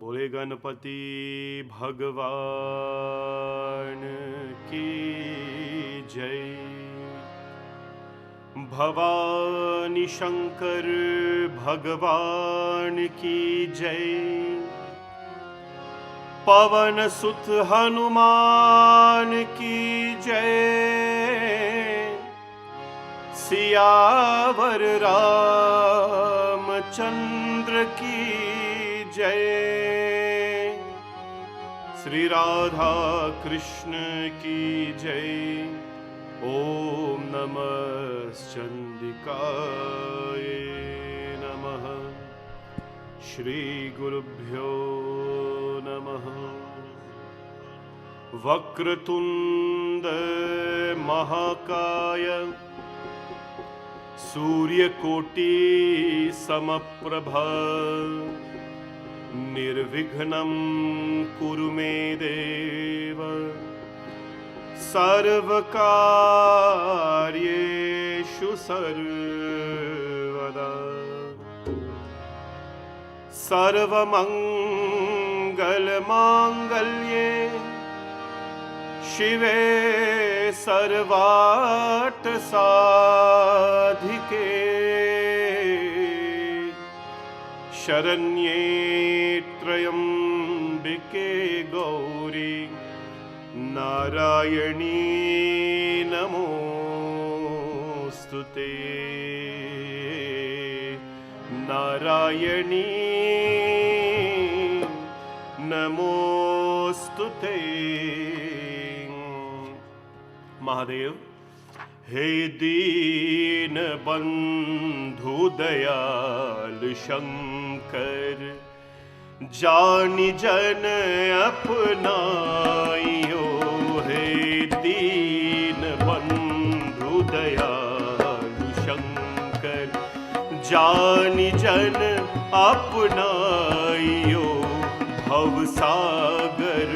बोले गणपति भगवान की जय। भवानी शंकर भगवान की जय। पवन सुत हनुमान की जय। सियावर रामचंद्र की जय। श्री राधा कृष्ण की जय। ओम नमः चंडिकाय नमः। श्री गुरुभ्यो नमः। वक्रतुंड महाकाय सूर्यकोटि समप्रभा निर्विघ्नं कुरु मे देव सर्वकार्येषु सर्वदा। सर्वमंगलमांगल्ये शिवे सर्वार्थ साधिके शरण्ये त्र्यंबिके गौरी नारायणी नमोस्तुते। नारायणी नमोस्तुते। महादेव हे दीन बंधु दयाल शंकर जानि जन अपनाइयो। हे दीन बंधु दयाल शंकर जानि जन अपनाइयो। भव सागर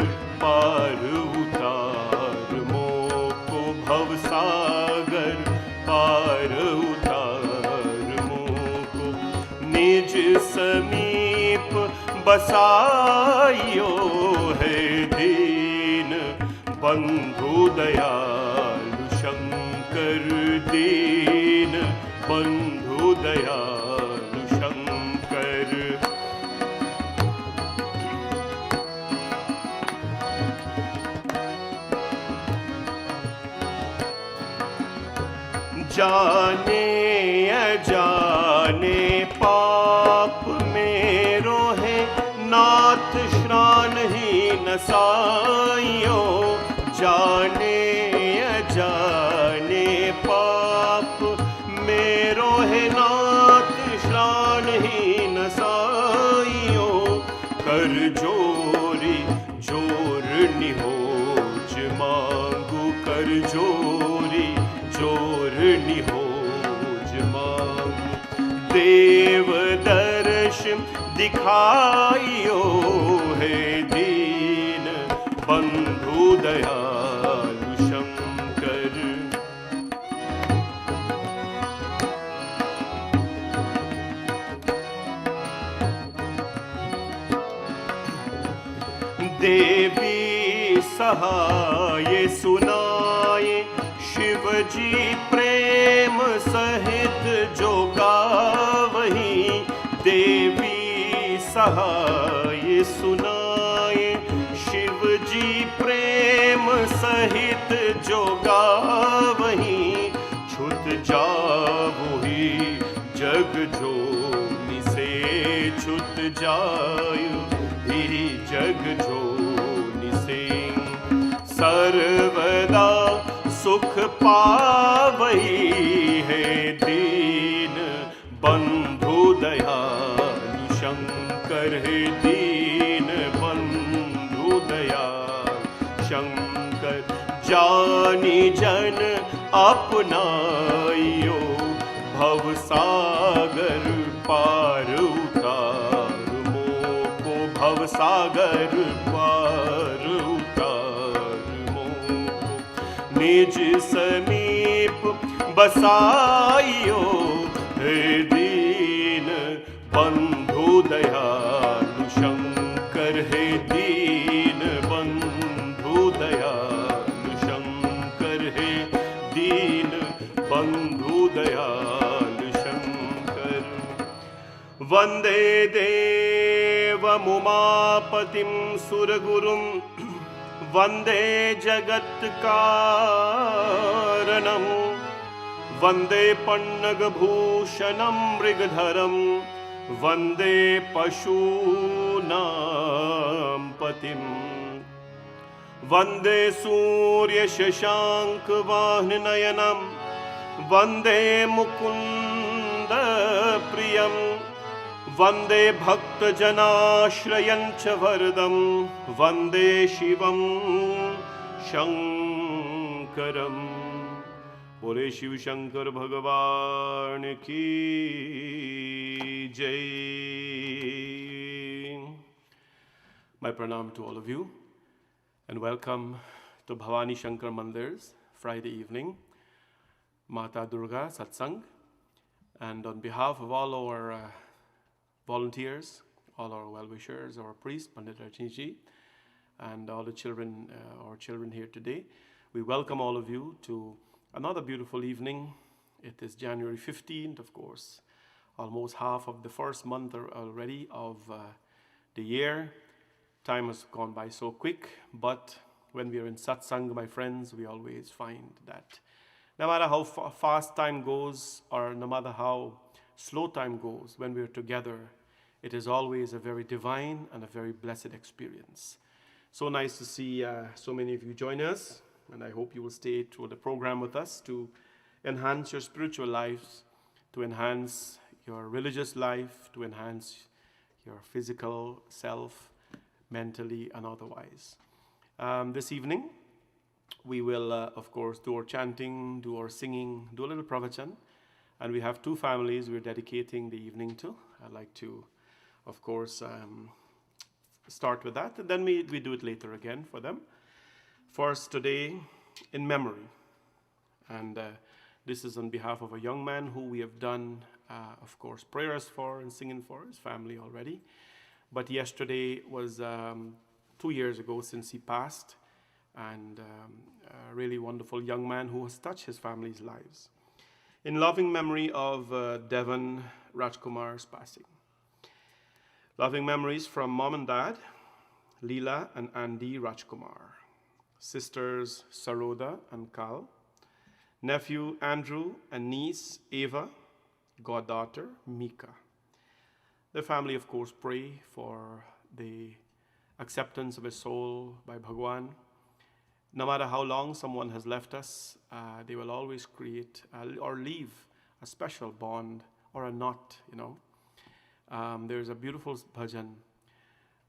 पार उतार मोको। भव सागर पार उतार मोको। निज समीप बसाइयो। है दीन बंधु दयालु शंकर। दीन बंधु दयालु शंकर। जाने अजाने पाप मेरो है नाथ श्रान ही नसाइयो। जाने अजाने पाप मेरो है नाथ श्रान ही नसाइयो। कर जोरी जोर निहोज मांगू। कर जोरी जोर निहोज मांगू। देव दर्श दिखाइयो। है दीन बंधु दयालु शंकर। देवी सहाय सुनाए शिवजी प्रेम सहित जो गावहीं। देवी सहाय सुनाए शिवजी प्रेम सहित जो गावहीं। छुट जावही जग जोनि से छुट जायु ही जग जोनि से। सर्वदा सुख पावही है दीन बंधु दयालु शंकर। है दीन बंधु दयालु शंकर। जानि जन अपनाइयो। भव सागर पार उतार मोको। भव सागर पार उतार मोको। निज समीप बसाइयो। हे दीन बंधु दयालु शंकर। वन्दे देवमुमापतिं सुरगुरुं वन्दे जगत्कारणम् वन्दे पन्नगभूषणं मृगधरं वन्दे पशूनां पतिम् वन्दे सूर्यशशाङ्कवाहननयनं वन्दे मुकुन्दप्रियं वन्दे भक्तजनाश्रयं च वरदं वन्दे शिवं शङ्करम्। बोले शिव शंकर भगवान की जय। My pranam to all of you and welcome to Bhavani Shankar Mandir's Friday evening Mata Durga Satsangh. And on behalf of all our volunteers, all our well-wishers, our priest Pandit Rajneeshji, and all the children, our children here today, we welcome all of you to another beautiful evening. It is January 15th, of course, almost half of the first month already of the year. Time has gone by so quick, but when we are in satsang, my friends, we always find that no matter how fast time goes or no matter how slow time goes, when we are together, it is always a very divine and a very blessed experience. So nice to see so many of you join us. And I hope you will stay through the program with us to enhance your spiritual lives, to enhance your religious life, to enhance your physical self, mentally and otherwise. This evening, we will, of course, do our chanting, do our singing, do a little pravachan. And we have two families we're dedicating the evening to. I'd like to, of course, start with that. And then we do it later again for them. First, today, in memory. And this is on behalf of a young man who we have done, of course, prayers for and singing for his family already. But yesterday was 2 years ago since he passed. And a really wonderful young man who has touched his family's lives. In loving memory of Devan Rajkumar's passing. Loving memories from mom and dad, Leela and Andy Rajkumar. Sisters Saroda and Kal, nephew Andrew and niece Eva, goddaughter Mika. The family, of course, pray for the acceptance of his soul by Bhagwan. No matter how long someone has left us, they will always create or leave a special bond or a knot, you know. There's a beautiful bhajan.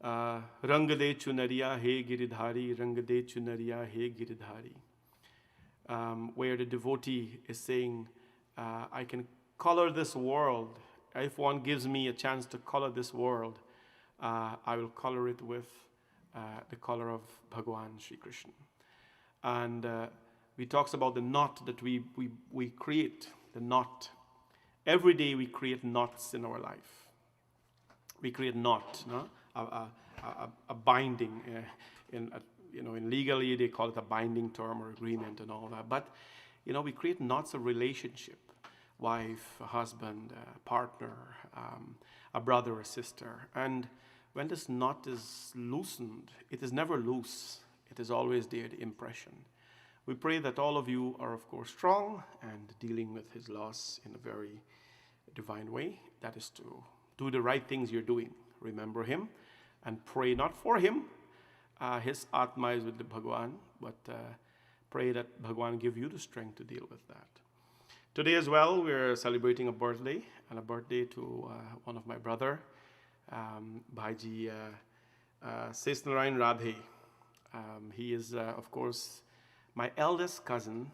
Rangade chunariya he giridhari, Rangade chunariya he giridhari. Where the devotee is saying, I can color this world. If one gives me a chance to color this world, I will color it with the color of Bhagwan Sri Krishna. And we talks about the knot that we create, the knot. Every day we create knots in our life. We create knot, no? A binding, in legally they call it a binding term or agreement and all that. But, we create knots of relationship, wife, a husband, a partner, a brother, a sister. And when this knot is loosened, it is never loose. It is always there, the impression. We pray that all of you are, of course, strong and dealing with his loss in a very divine way. That is to do the right things you're doing. Remember him. And pray not for him, his Atma is with the Bhagwan, but pray that Bhagwan give you the strength to deal with that. Today as well, we're celebrating a birthday, and a birthday to one of my brother, Bhaiji Satsangh Radhe. He is, of course, my eldest cousin,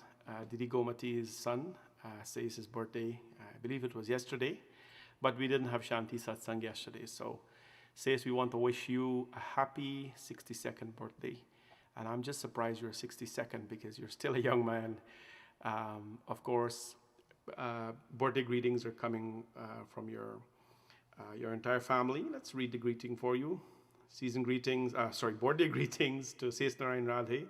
Didi Gomati's son. Says his birthday, I believe it was yesterday, but we didn't have Shanti Satsang yesterday, so says we want to wish you a happy 62nd birthday. And I'm just surprised you're 62nd because you're still a young man. Of course, birthday greetings are coming from your entire family. Let's read the greeting for you. Birthday greetings to Satsangh Radhe.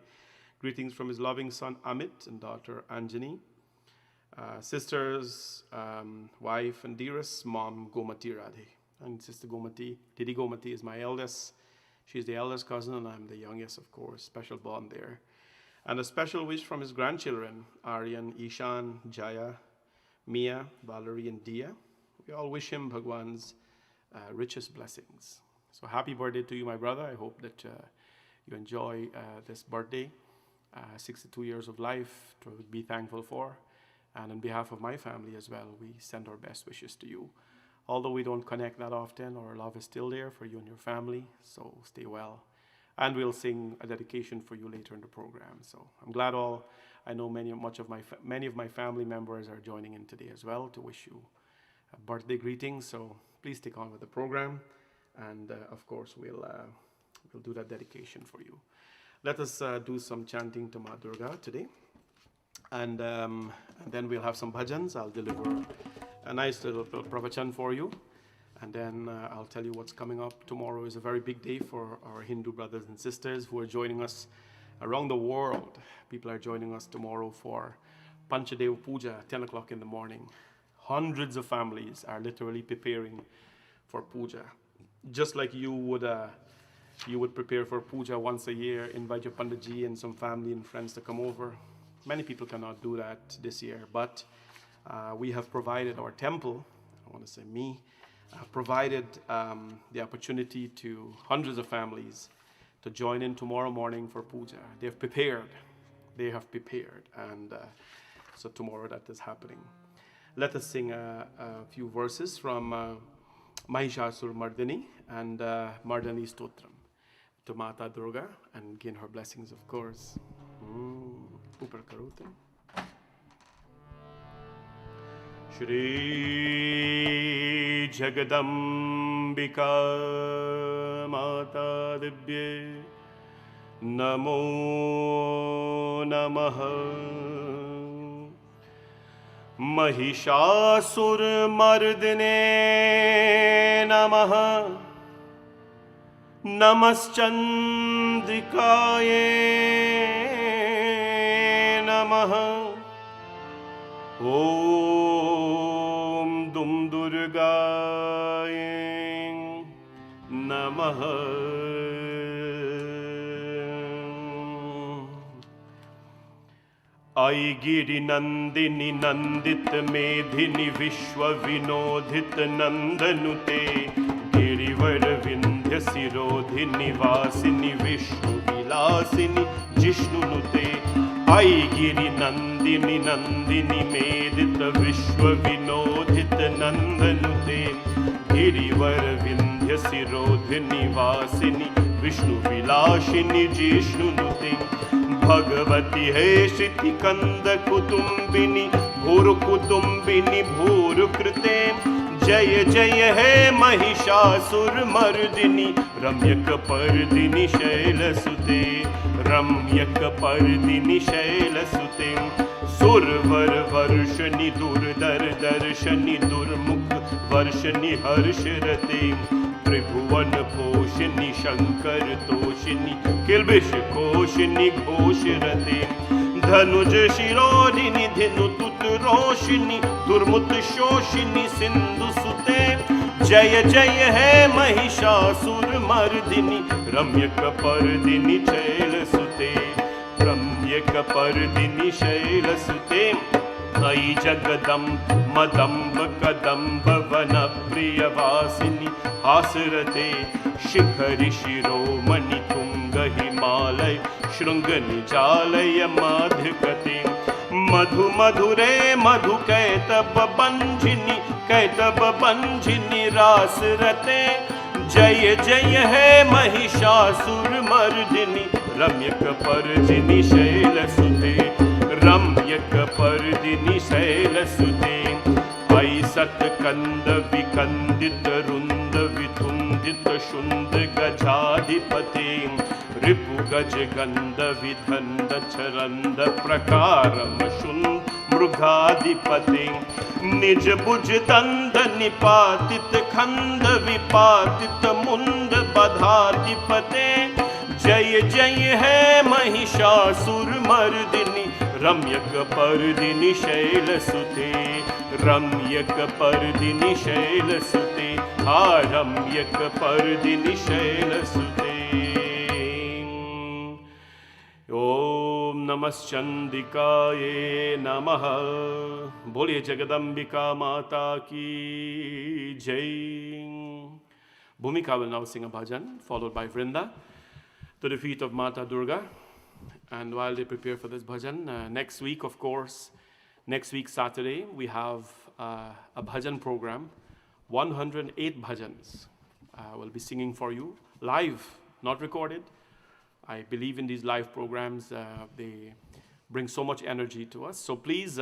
Greetings from his loving son Amit and daughter Anjani. Sisters, wife and dearest mom Gomati Radhe. And Sister Gomati, Didi Gomati is my eldest. She's the eldest cousin, and I'm the youngest, of course. Special bond there. And a special wish from his grandchildren, Aryan, Ishan, Jaya, Mia, Valerie, and Dia. We all wish him Bhagwan's richest blessings. So happy birthday to you, my brother. I hope that you enjoy this birthday. 62 years of life to be thankful for. And on behalf of my family as well, we send our best wishes to you. Although we don't connect that often, our love is still there for you and your family, so stay well. And we'll sing a dedication for you later in the program. So I'm glad I know many of my family members are joining in today as well to wish you a birthday greeting. So please stick on with the program, and of course we'll do that dedication for you. Let us do some chanting to Ma Durga today, and then we'll have some bhajans. I'll deliver a nice little pravachan for you, and then I'll tell you what's coming up. Tomorrow is a very big day for our Hindu brothers and sisters who are joining us around the world. People are joining us tomorrow for Panchadev Puja, 10 o'clock in the morning. Hundreds of families are literally preparing for puja. Just like you would prepare for puja once a year, invite your Panditji and some family and friends to come over. Many people cannot do that this year, but we have provided our temple, I want to say me, provided the opportunity to hundreds of families to join in tomorrow morning for puja. They have prepared, and so tomorrow that is happening. Let us sing a few verses from Mahishasur Mardini and Mardani Stotram to Mata Durga and gain her blessings, of course. Upar Karute. Shri Jagadambika Mata Dibye Namo Namaha Mahishasur Mardine Namaha Namaschandrikaye Namaha Om Dum Durgaye Namaha Ai Giri Nandini Nandit Medhini Vishwa Vinodhit Nandanute Girivar Vindhya Sirodhini Vasini Vishnu Vilasini Jishnunute Ai Giri Nandini Nandini Medhita Vishwa Vinodhit Nandanute Girivar Vindhya Sirodhini Vasini Vishnu Vilashini Jishnunute Bhagavati hai Shriti Kanda Kutumbini Bhuru Kutumbini Bhuru Krite Jaya Jaya hai Mahishasur Mardini Ramyak Pardini Shailasute Ramyak Pardini Shailasute Survar Varshani Durdar Darshani Durmukh Varshani Harshrate Tribhuvan Poshini Shankar Toshini Kilbish Koshini Ghoshrate Dhanuj Shirodini Dhinu Tut Roshini Durmut Shoshini Sindhu Sute Jaya Jaya hai Mahishasur Mardini Ramyak Pardini Shailasute Ramyak Pardini Shailasute Ai Jagadam Madamba Kadamba Vana Priya Vasini Hasrate Shikhari Shiromani Tunga Himalay Shrungani Jalaya Madhukate Madhu Madhure Madhu Kaitab Banjini Kaitab Banjini Rasrate Jaya Jaya hai Mahishasur Mardini Ramyak Pardini Shailasute Ramyak Pardini Shailasute Ai Sat Kanda Vikandita Runda Vitundita Shunda Gajadipate Ripu Gaj Ganda Vidhanda Charanda Prakaram Shund Mrugadipate Nij Bhuj Danda Nipatit Khanda Vipatit Mund Badhadipate Jaya Jaya hai Mahishasur Mardini Ramyak Pardini Shailasute Ramyak Pardini Shailasute हारम्यक पर्दिनि शैलसुते ओम नमश्चंदिकाये नमः। बोलिए जगदम्बिका माता की जय। Bhumika will now sing a bhajan, followed by Vrinda, to the feet of Mata Durga. And while they prepare for this bhajan, next week, of course, next week Saturday, we have a bhajan program, 108 bhajans. We'll be singing for you, live, not recorded. I believe in these live programs, they bring so much energy to us. So please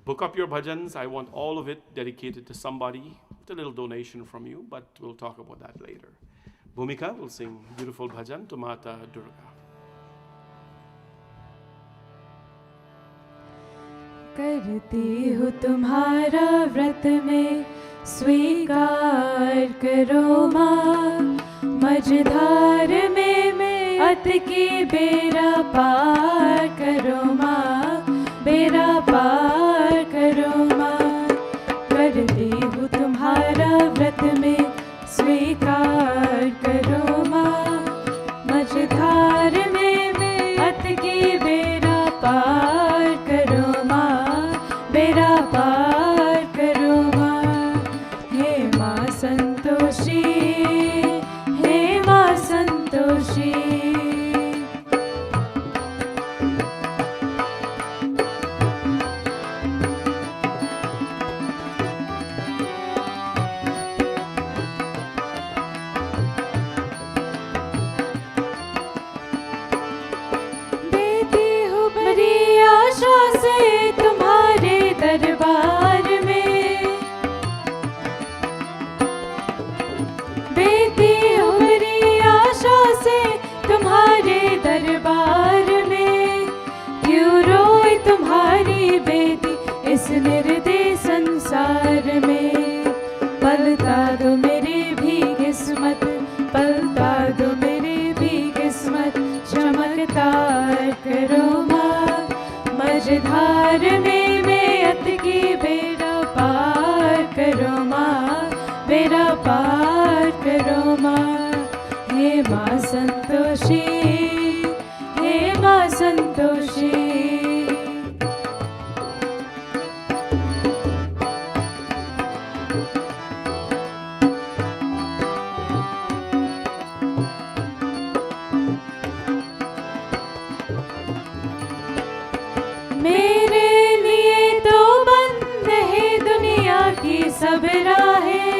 book up your bhajans. I want all of it dedicated to somebody, with a little donation from you, but we'll talk about that later. Bhumika will sing beautiful bhajan to Mata Durga. करती हूँ तुम्हारा व्रत में स्वीकार करो माँ, मझधार में मैं अत की बेड़ा पार करो माँ, बेड़ा पार करो माँ। करती हूँ तुम्हारा व्रत में स्वीकार करो माँ, मझधार में मैं अत की बेड़ा पार करो माँ, बेड़ा पार करो माँ। हे माँ संतोषी, हे माँ संतोषी। देती हूँ बड़ी आशा से तुम्हारे दरबार में, देती हूँ बड़ी आशा से तुम्हारे दरबार में। क्यों रोए तुम्हारी बेटी इस निर्दय संसार में। पलटा दो मेरी भी किस्मत, पलटा दो मेरी भी किस्मत, चमत्कार करो माँ। मझधार में मैं अत की बेड़ा पार करो माँ, बेड़ा पार करो माँ। हे माँ संतोषी, हे माँ संतोषी। मेरे लिए तो बंद है दुनिया की सब राहें,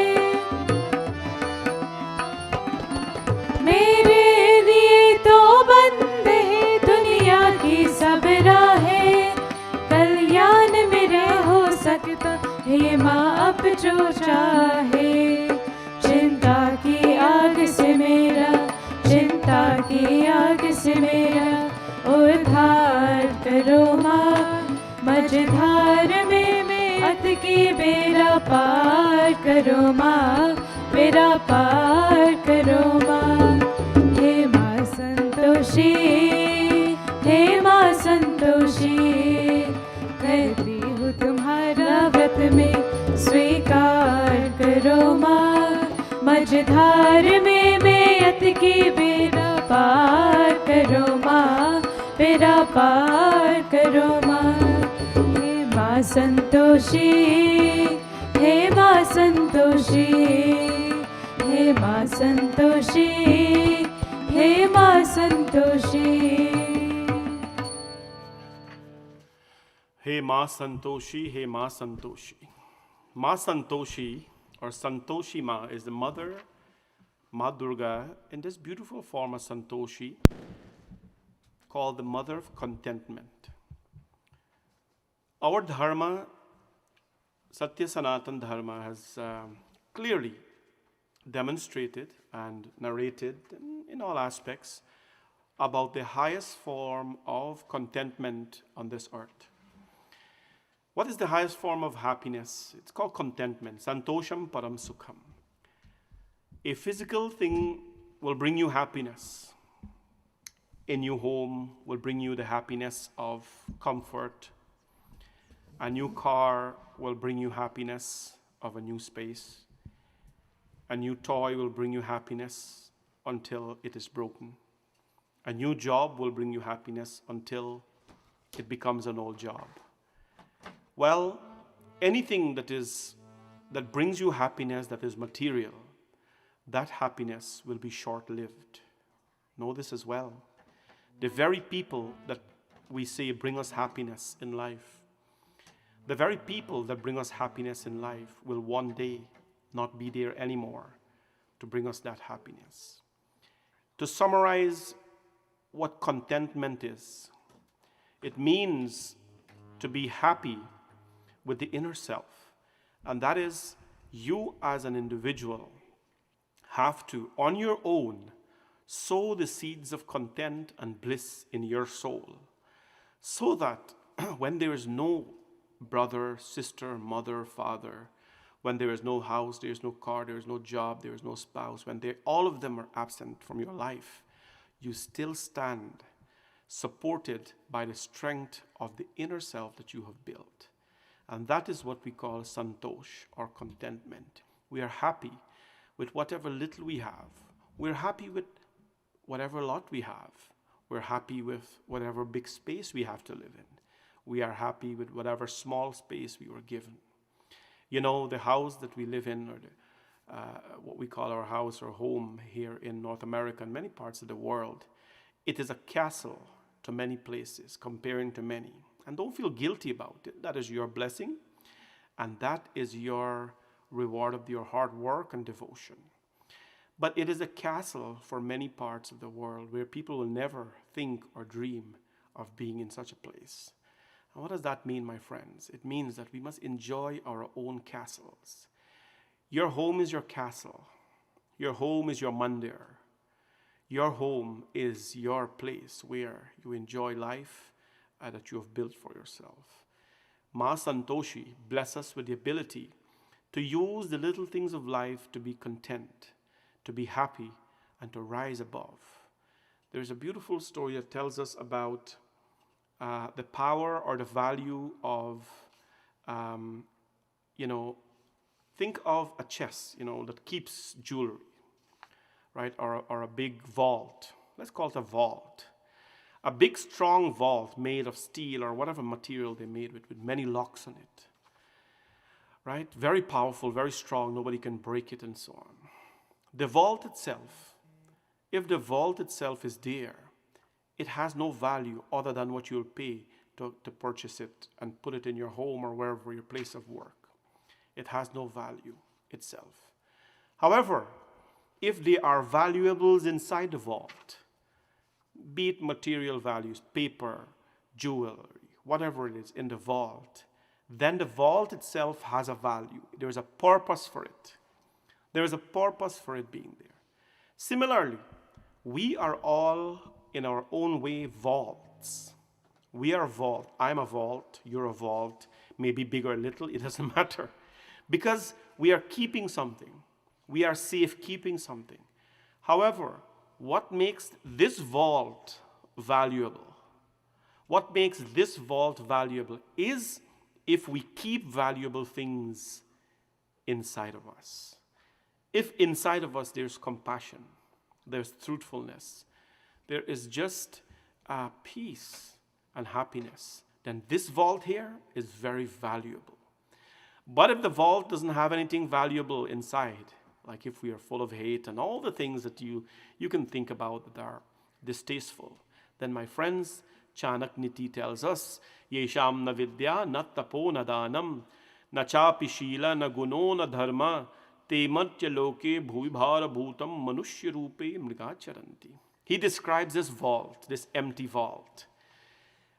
मेरे लिए तो बंद है दुनिया की सब राहें। कल्याण मेरे हो सकता हे माँ अब जो चाहे। चिंता की आग से मेरा, चिंता की आग से मेरा उद्धार करो माँ। मझधार में मैं अत की बेड़ा पार करो माँ, बेड़ा पार करो माँ। हे माँ संतोषी, हे माँ संतोषी। करती हूँ तुम्हारा व्रत में स्वीकार करो माँ। मझधार में मैं अत की बेड़ा पार करो माँ, बेड़ा पार करो माँ। हे माँ संतोषी, हे माँ संतोषी, हे माँ संतोषी, हे माँ संतोषी। हे माँ संतोषी, हे माँ Santoshi. Ma Santoshi or Santoshi Ma is the mother, Ma Durga, in this beautiful form of Santoshi called the mother of contentment. Our dharma, Satya Sanatan Dharma, has clearly demonstrated and narrated in all aspects about the highest form of contentment on this earth. What is the highest form of happiness? It's called contentment, santosham param sukham. A physical thing will bring you happiness. A new home will bring you the happiness of comfort. A new car will bring you happiness of a new space. A new toy will bring you happiness until it is broken. A new job will bring you happiness until it becomes an old job. Well, anything that brings you happiness that is material, that happiness will be short-lived. Know this as well. The very people that we say bring us happiness in life, the very people that bring us happiness in life will one day not be there anymore to bring us that happiness. To summarize what contentment is, it means to be happy with the inner self. And that is, you as an individual have to, on your own, sow the seeds of content and bliss in your soul, so that when there is no brother, sister, mother, father, when there is no house, there is no car, there is no job, there is no spouse, when all of them are absent from your life, you still stand supported by the strength of the inner self that you have built. And that is what we call santosh, or contentment. We are happy with whatever little we have. We're happy with whatever lot we have. We're happy with whatever big space we have to live in. We are happy with whatever small space we were given. You know, the house that we live in, or what we call our house or home here in North America and many parts of the world, it is a castle to many places, comparing to many. And don't feel guilty about it. That is your blessing, and that is your reward of your hard work and devotion. But it is a castle for many parts of the world where people will never think or dream of being in such a place. And what does that mean, my friends? It means that we must enjoy our own castles. Your home is your castle. Your home is your mandir. Your home is your place where you enjoy life that you have built for yourself. Ma Santoshi bless us with the ability to use the little things of life to be content, to be happy, and to rise above. There's a beautiful story that tells us about the power or the value of, think of a chest, that keeps jewelry, right? Or a big vault. Let's call it a vault. A big, strong vault made of steel or whatever material they made with many locks on it, right? Very powerful, very strong. Nobody can break it and so on. The vault itself, if the vault itself is there, it has no value other than what you'll pay to purchase it and put it in your home or wherever your place of work. It has no value itself. However, if there are valuables inside the vault, be it material values, paper, jewelry, whatever it is in the vault, then the vault itself has a value. There is a purpose for it. There is a purpose for it being there. Similarly, we are all, in our own way, vaults. We are a vault. I'm a vault. You're a vault. Maybe big or little, it doesn't matter. Because we are keeping something. We are safe keeping something. However, what makes this vault valuable? What makes this vault valuable is if we keep valuable things inside of us. If inside of us there's compassion, there's truthfulness, there is just peace and happiness, then this vault here is very valuable. But if the vault doesn't have anything valuable inside, like if we are full of hate and all the things that you can think about that are distasteful, then my friends, Chanak Niti tells us, Yesham na vidya na tapo na danam, na chapi shila na guno na dharma, te matya loke bhuvibhara bhutam manushya rupe mrigacharanti. He describes this vault, this empty vault.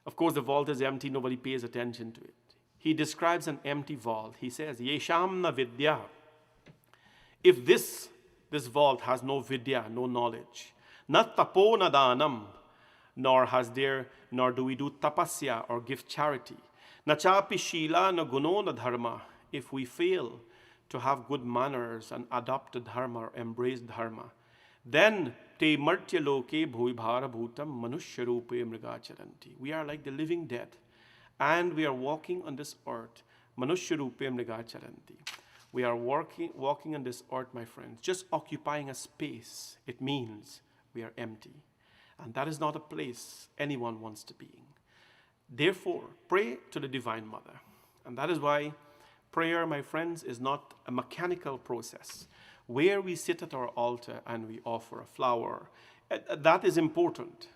Of course, the vault is empty, nobody pays attention to it. He describes an empty vault. He says, Yesham na vidya. If this vault has no vidya, no knowledge, not tapo na danam, nor do we do tapasya or give charity, na chapi shila na guno na dharma, if we fail to have good manners and adopt the dharma or embrace dharma, then te martya loke bhuvibhara bhutam manushya rupe mrigacharanti. We are like the living dead, and we are walking on this earth, manushya rupe mrigacharanti. We are walking on this earth, my friends, just occupying a space. It means we are empty. And that is not a place anyone wants to be in. Therefore, pray to the Divine Mother. And that is why prayer, my friends, is not a mechanical process where we sit at our altar and we offer a flower. That is important.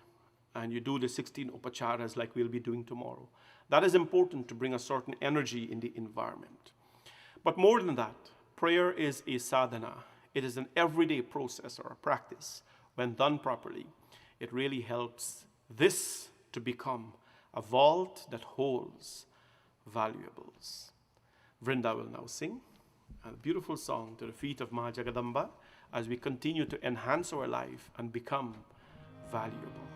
And you do the 16 upacharas like we'll be doing tomorrow. That is important to bring a certain energy in the environment. But more than that, prayer is a sadhana. It is an everyday process or a practice. When done properly, it really helps this to become a vault that holds valuables. Vrinda will now sing a beautiful song to the feet of Ma Jagadamba as we continue to enhance our life and become valuable.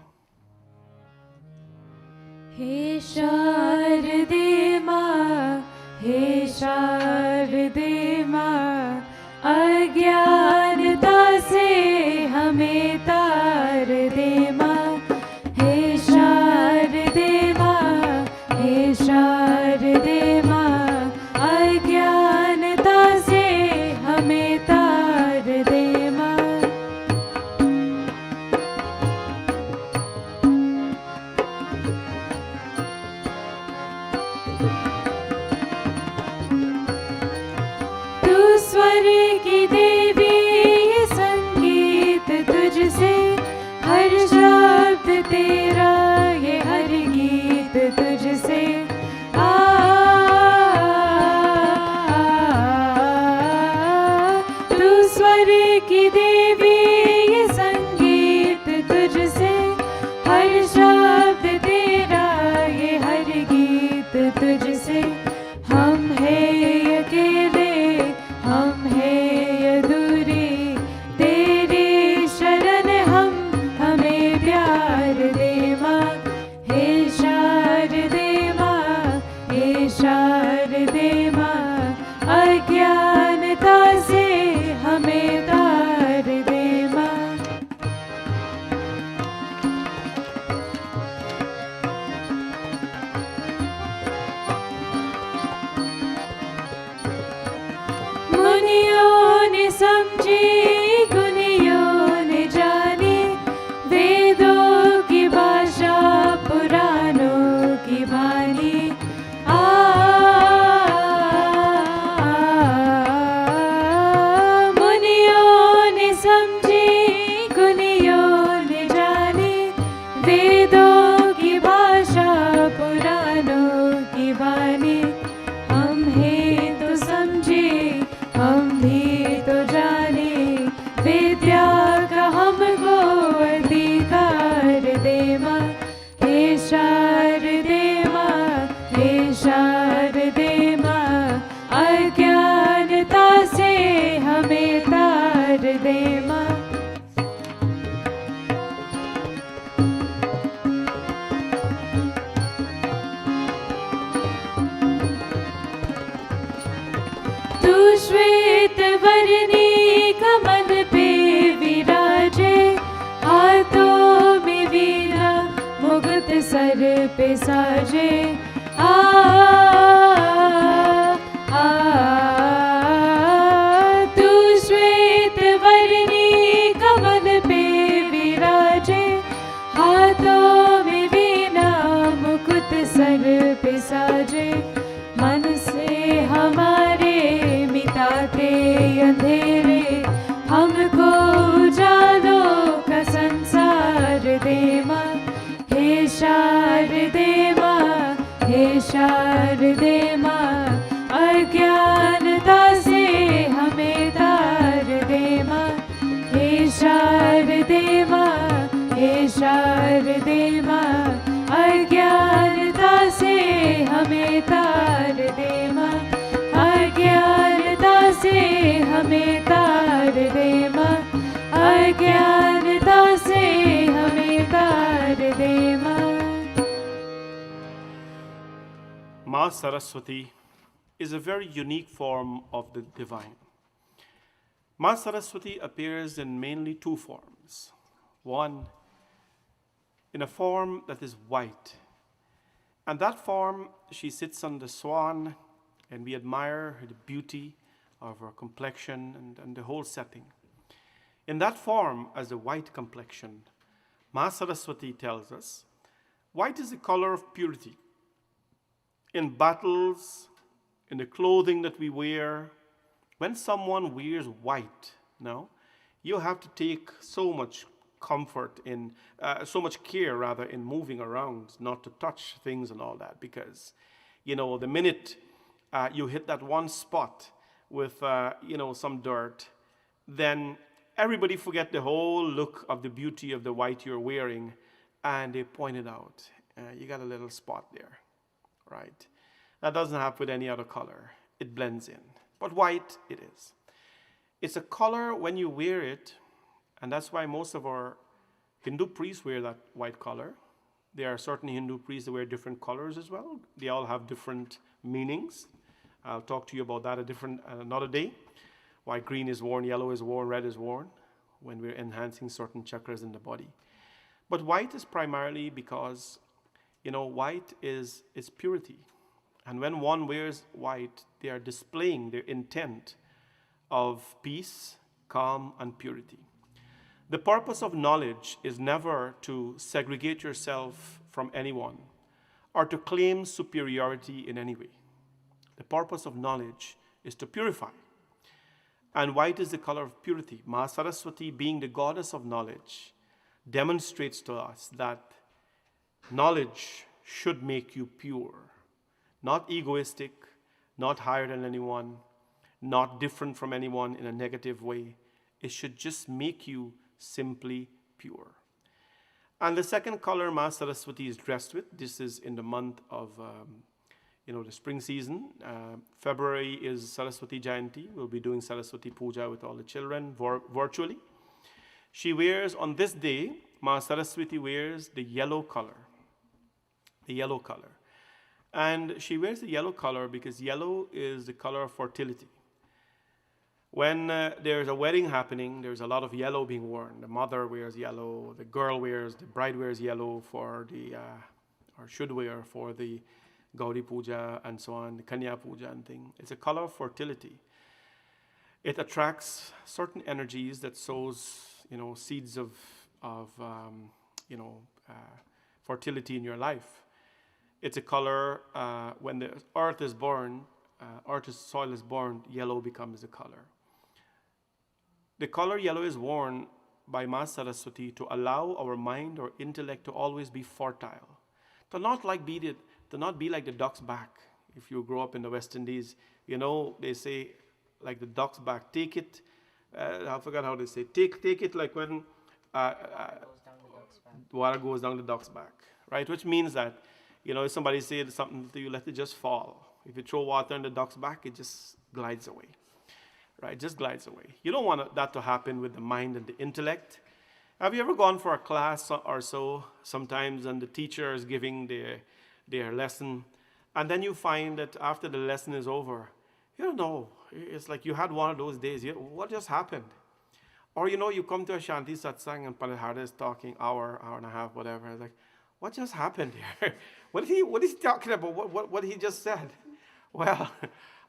हे शारदे माँ, हे शारदे माँ, अज्ञानता से हमें तार दे माँ। हे शारदे माँ, हे शारदे माँ, अज्ञानता से हमें तार दे माँ। तू स्वर की देवी, ये संगीत तुझसे, हर शब्द तेरा, ये हर गीत तुझसे। तू स्वर की देवी, ये संगीत तुझसे, हर शब्द तेरा, ये हर गीत तुझसे। हम हैं अकेले, हम हैं अधूरे, तेरी शरण हम, हमें प्यार दे माँ। हे शारदे माँ, हे शारदे माँ, अज्ञानता से हमें तार दे माँ। मुनियों ने समझी, गुनियों ने जानी, वेदों की भाषा, पुराणों की वाणी। मुनियों ने समझी, गुनियों ने जानी, वेदों की भाषा, पुराणों की वाणी। हम हैं तो समझे, हम भी तो जाने, विद्या का हमको अधिकार दे माँ। हे शारदे माँ, हे शारदे माँ, अज्ञानता से हमें तार दे माँ। तू श्वेत वर्णी कमल पे विराजे, हाथों में वीणा, मुकुट सर पे साजे। तू श्वेत वर्णी कमल पे विराजे, हाथों में वीणा, मुकुट सर पे साजे। मन से हमारे मिटाते अंधेरे, हमको उजालों का संसार दे माँ। हे शारदे माँ, हे शारदे माँ, अज्ञानता से हमें तार दे माँ। हे शारदे माँ, हे शारदे माँ, अज्ञानता से हमें तार दे माँ। अज्ञानता से हमें तार दे माँ। अज्ञानता से हमें तार दे माँ। Ma Saraswati is a very unique form of the divine. Ma Saraswati appears in mainly two forms. One, in a form that is white. And that form, she sits on the swan, and we admire the beauty of our complexion and the whole setting. In that form, as a white complexion, Ma Saraswati tells us, white is the color of purity. In battles, in the clothing that we wear, when someone wears white, now, you have to take so much comfort in, so much care rather in moving around, not to touch things and all that, because, the minute you hit that one spot with, some dirt, then everybody forget the whole look of the beauty of the white you're wearing, and they point it out. You got a little spot there, right? That doesn't happen with any other color. It blends in. But white, it is. It's a color when you wear it, and that's why most of our Hindu priests wear that white color. There are certain Hindu priests that wear different colors as well. They all have different meanings. I'll talk to you about that another day. Why green is worn, yellow is worn, red is worn, when we're enhancing certain chakras in the body. But white is primarily because, white is purity. And when one wears white, they are displaying their intent of peace, calm, and purity. The purpose of knowledge is never to segregate yourself from anyone or to claim superiority in any way. The purpose of knowledge is to purify. And white is the color of purity. Ma Saraswati, being the goddess of knowledge, demonstrates to us that knowledge should make you pure. Not egoistic, not higher than anyone, not different from anyone in a negative way. It should just make you simply pure. And the second color Ma Saraswati is dressed with, this is in the month of, the spring season. February is Saraswati Jayanti. We'll be doing Saraswati Puja with all the children virtually. She wears, on this day, Ma Saraswati wears the yellow color. The yellow color. And she wears the yellow color because yellow is the color of fertility. When there's a wedding happening, there's a lot of yellow being worn. The mother wears yellow, the bride wears yellow for or should wear for the Gauri Puja and so on, the Kanya Puja and thing. It's a color of fertility. It attracts certain energies that sows, seeds of fertility in your life. It's a color, when the earth is born, soil is born, yellow becomes the color. The color yellow is worn by Ma Saraswati to allow our mind or intellect to always be fertile. To not be like the duck's back. If you grow up in the West Indies, they say, like the duck's back, take it, I forgot how they say, take it like when water goes down the duck's back, right? Which means that, if somebody says something to you, let it just fall. If you throw water in the duck's back, it just glides away, right? Just glides away. You don't want that to happen with the mind and the intellect. Have you ever gone for a class or so sometimes and the teacher is giving their lesson, and then you find that after the lesson is over, it's like you had one of those days. What just happened? Or you come to a Shanti Satsang and Pandit is talking hour and a half, whatever. It's like, what just happened here? What is he talking about? What he just said? Well,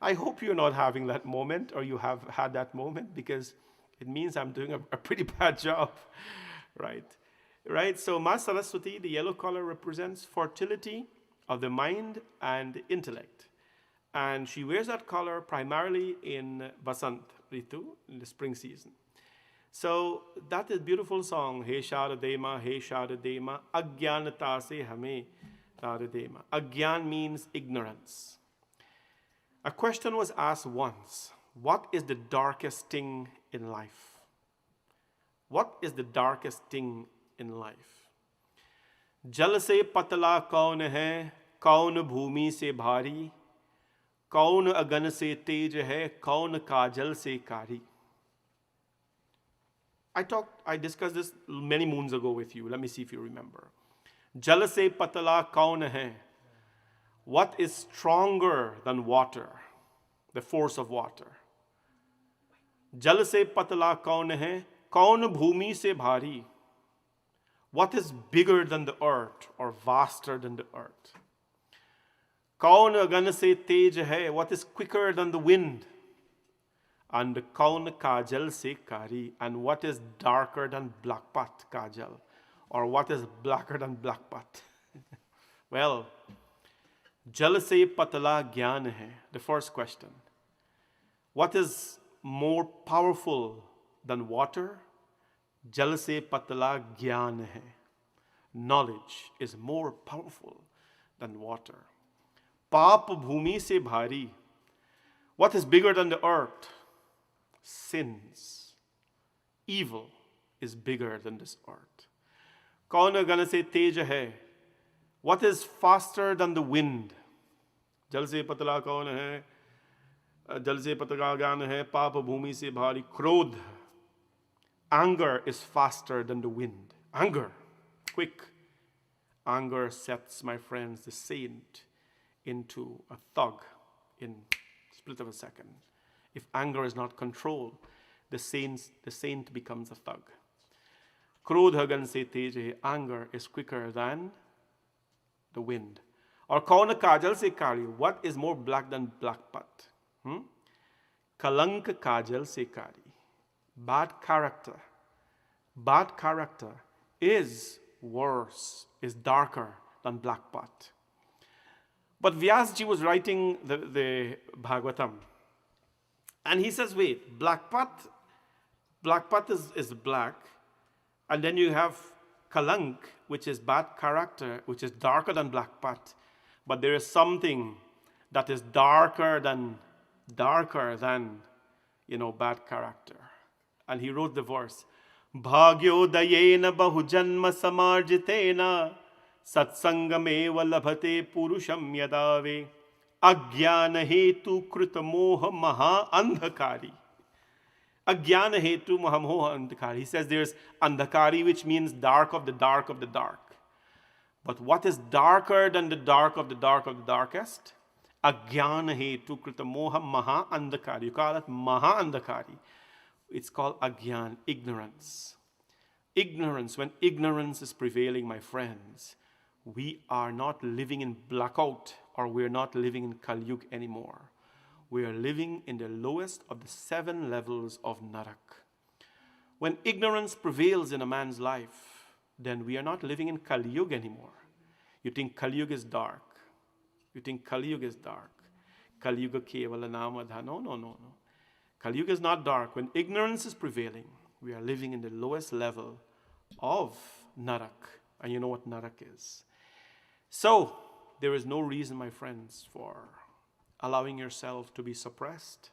I hope you're not having that moment, or you have had that moment, because it means I'm doing a pretty bad job, right? Right. So Ma Saraswati, the yellow color, represents fertility of the mind and intellect. And she wears that color primarily in Basant Ritu, in the spring season. So that is a beautiful song, He Sharadema, Agyanata se hame Taradema. Agyan means ignorance. A question was asked once, what is the darkest thing in life? What is the darkest thing in life? Jal se patla kaun hai, kaun bhumi se bhari, kaun agan se tej hai, kaun kajal se kari. I discussed this many moons ago with you. Let me see if you remember. Jal se patla kaun hai. What is stronger than water? The force of water. Jal se patla kaun hai. Kaun bhumi se bhari. What is bigger than the earth or vaster than the earth? Kaun agan se tej hai. What is quicker than the wind? And kaun kajal se kari, and what is darker than black pat kajal, or what is blacker than black pat? Well, jal se patla gyan hai. The first question. What is more powerful than water? Jal se patla gyan hai. Knowledge is more powerful than water. Paap bhumi se bhari. What is bigger than the earth? Sins. Evil is bigger than this earth. Kaun gan se tej hai. What is faster than the wind? Jal se patla kaun hai? Jal se patla gyan hai. Paap bhumi se bhari. Krodh. Anger is faster than the wind. Anger. Quick. Anger sets, my friends, the saint into a thug in split of a second. If anger is not controlled, the saint becomes a thug. Krodh gan se tej, anger is quicker than the wind. Or kaun kajal se kali, what is more black than black pat? Kalank kajal se kali. Bad character is worse, is darker than black pat. But Vyasji was writing the Bhagavatam, and he says, wait, black pat is black, and then you have kalank, which is bad character, which is darker than black pat, but there is something that is darker than bad character. And he wrote the verse, Bhagyodayena bahujanma samarjitena Satsangame labhate purusham yadave Agyana hetu kritamoha maha andhakari. Agyana hetu mahamoha andhakari. He says there's andhakari, which means dark of the dark of the dark. But what is darker than the dark of the dark of the darkest? Agyana hetu kritamoha maha andhakari. You call it maha andhakari. It's called agyan, ignorance. Ignorance, when ignorance is prevailing, my friends, we are not living in blackout, or we're not living in Kali Yuga anymore. We are living in the lowest of the 7 levels of Narak. When ignorance prevails in a man's life, then we are not living in Kali Yuga anymore. You think Kali Yuga is dark. Kali Yuga kevala namadha. No. Kali Yuga is not dark. When ignorance is prevailing, we are living in the lowest level of Narak. And you know what Narak is. So, there is no reason, my friends, for allowing yourself to be suppressed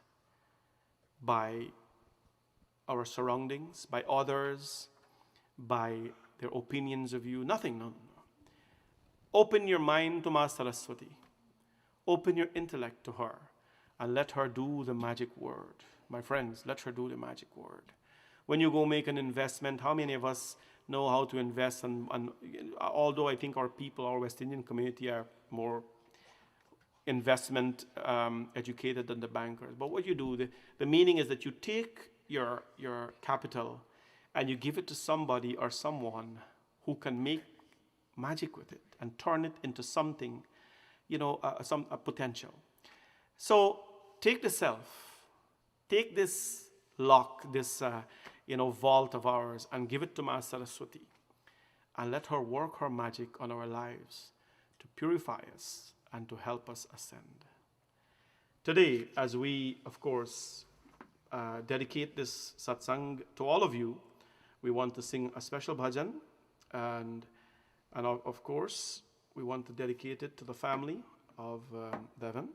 by our surroundings, by others, by their opinions of you. Nothing, no. Open your mind to Ma Saraswati. Open your intellect to her and let her do the magic word. My friends, let her do the magic word. When you go make an investment, how many of us know how to invest? And although I think our people, our West Indian community, are more investment educated than the bankers. But what you do, the meaning is that you take your capital and you give it to somebody or someone who can make magic with it and turn it into something, a potential. So take the self, take this lock, this vault of ours, and give it to Ma Saraswati, and let her work her magic on our lives to purify us and to help us ascend. Today, as we, of course, dedicate this satsang to all of you, we want to sing a special bhajan, and of course, we want to dedicate it to the family of Devan.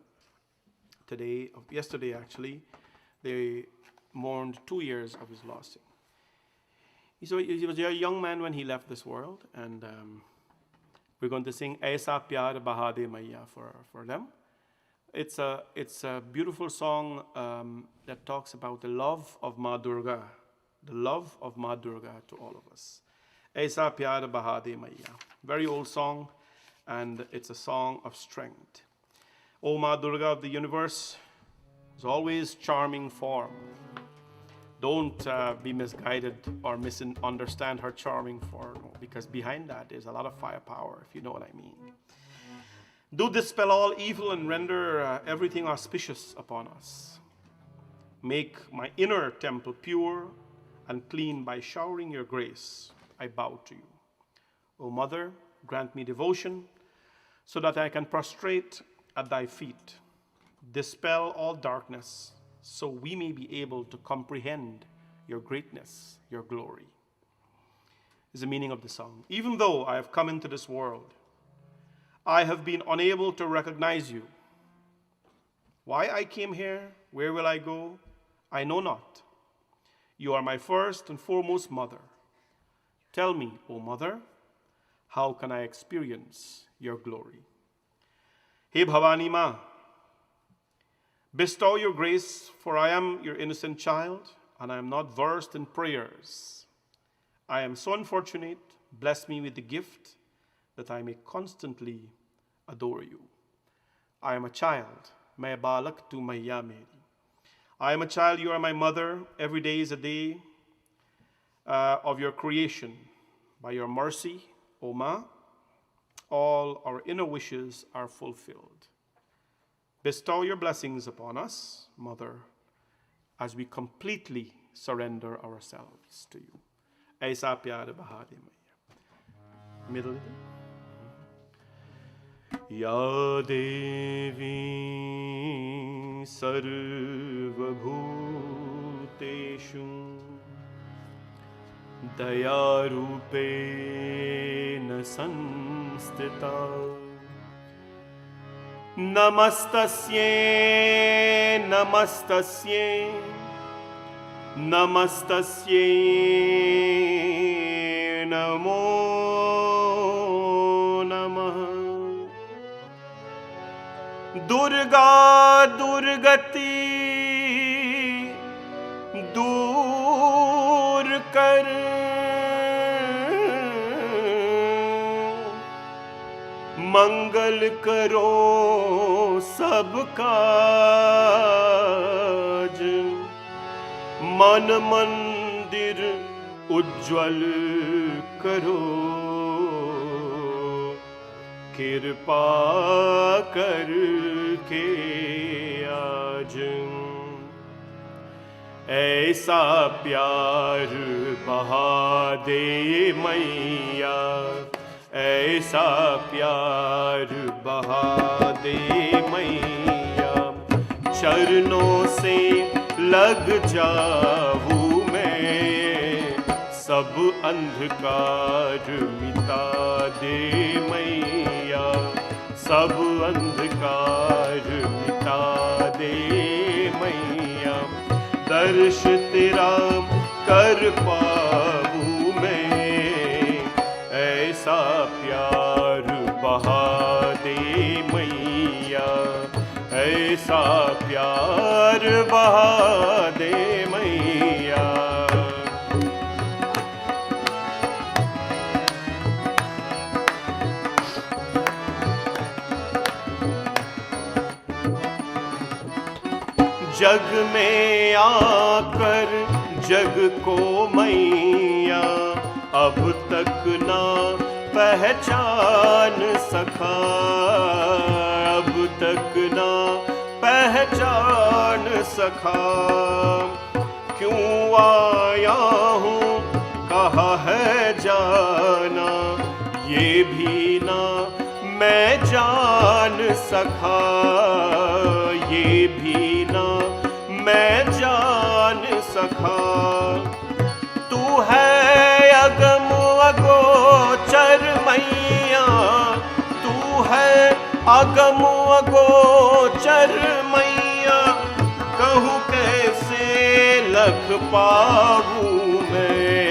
Yesterday actually, they mourned 2 years of his loss. So he was a young man when he left this world, and we're going to sing Aisa Pyar Bahade Maiya for them. It's a beautiful song that talks about the love of Ma Durga to all of us. Aisa Pyar Bahade Maiya. Very old song, and it's a song of strength. O Ma Durga of the universe, is always charming form. Don't be misguided or misunderstand her charming form, because behind that is a lot of firepower, if you know what I mean. Do dispel all evil and render everything auspicious upon us. Make my inner temple pure and clean by showering your grace. I bow to you. O Mother, grant me devotion so that I can prostrate at thy feet. Dispel all darkness so we may be able to comprehend your greatness, your glory. Is the meaning of the song. Even though I have come into this world, I have been unable to recognize you. Why I came here, where will I go? I know not. You are my first and foremost mother. Tell me, O Mother, how can I experience your glory? Hey Bhavani Ma, bestow your grace, for I am your innocent child, and I am not versed in prayers. I am so unfortunate. Bless me with the gift that I may constantly adore you. I am a child. Main balak tu maiya meri. I am a child. You are my mother. Every day is a day of your creation. By your mercy, O Ma, all our inner wishes are fulfilled. Bestow your blessings upon us, Mother, as we completely surrender ourselves to you. ऐसा प्यार बहा दे मैया. Middle. या देवी सर्वभूतेषु दयारूपेण संस्थिता. नमस्तस्यै नमस्तस्यै नमस्तस्यै नमो नमः. दुर्गा दुर्गति दूर कर, मंगल करो सब काज. मन मंदिर उज्ज्वल करो, कृपा करके आज. ऐसा प्यार बहा दे मैया, ऐसा प्यार बहा दे मैया. चरणों से लग जाऊं मैं, सब अंधकार मिटा दे मैया, सब अंधकार मिटा दे मैया. दर्श तेरा कर पाऊं मैं, ऐसा प्यार बहा दे मैया, ऐसा प्यार बहा दे मैया. जग में आकर जग को मैया अब तक ना पहचान सका, अब तक ना पहचान सका. क्यों आया हूँ कहाँ है जाना, ये भी ना मैं जान सका, ये भी ना मैं जान सका. तू है अगम अगोचर मैया, तू है अगम अगोचर मैया. कहूँ कैसे लख पाऊँ मैं,